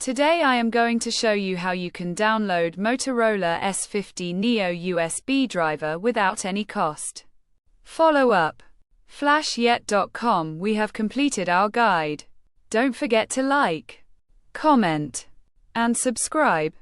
Today I am going to show you how you can download Motorola S50 Neo USB driver without any cost. Follow up. Flashyet.com. We have completed our guide. Don't forget to like, comment, and subscribe.